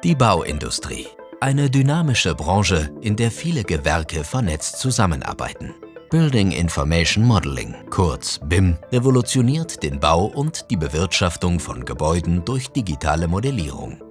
Die Bauindustrie. Eine dynamische Branche, in der viele Gewerke vernetzt zusammenarbeiten. Building Information Modeling, kurz BIM, revolutioniert den Bau und die Bewirtschaftung von Gebäuden durch digitale Modellierung.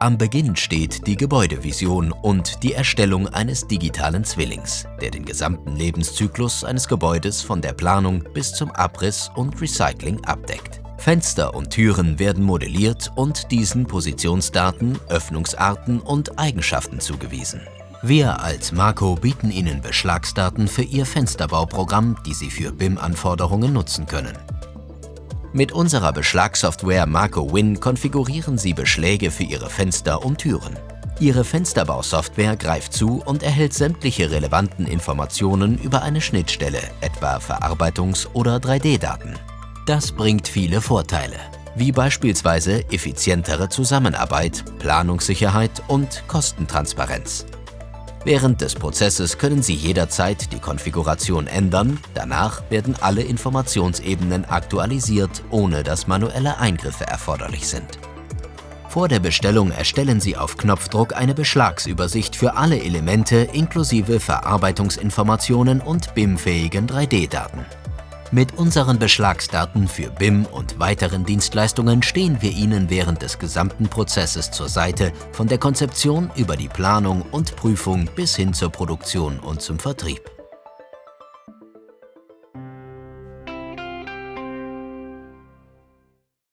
Am Beginn steht die Gebäudevision und die Erstellung eines digitalen Zwillings, der den gesamten Lebenszyklus eines Gebäudes von der Planung bis zum Abriss und Recycling abdeckt. Fenster und Türen werden modelliert und diesen Positionsdaten, Öffnungsarten und Eigenschaften zugewiesen. Wir als Marco bieten Ihnen Beschlagsdaten für Ihr Fensterbauprogramm, die Sie für BIM-Anforderungen nutzen können. Mit unserer Beschlagsoftware Marco Win konfigurieren Sie Beschläge für Ihre Fenster und Türen. Ihre Fensterbausoftware greift zu und erhält sämtliche relevanten Informationen über eine Schnittstelle, etwa Verarbeitungs- oder 3D-Daten. Das bringt viele Vorteile, wie beispielsweise effizientere Zusammenarbeit, Planungssicherheit und Kostentransparenz. Während des Prozesses können Sie jederzeit die Konfiguration ändern, danach werden alle Informationsebenen aktualisiert, ohne dass manuelle Eingriffe erforderlich sind. Vor der Bestellung erstellen Sie auf Knopfdruck eine Beschlagsübersicht für alle Elemente inklusive Verarbeitungsinformationen und BIM-fähigen 3D-Daten. Mit unseren Beschlagsdaten für BIM und weiteren Dienstleistungen stehen wir Ihnen während des gesamten Prozesses zur Seite, von der Konzeption über die Planung und Prüfung bis hin zur Produktion und zum Vertrieb.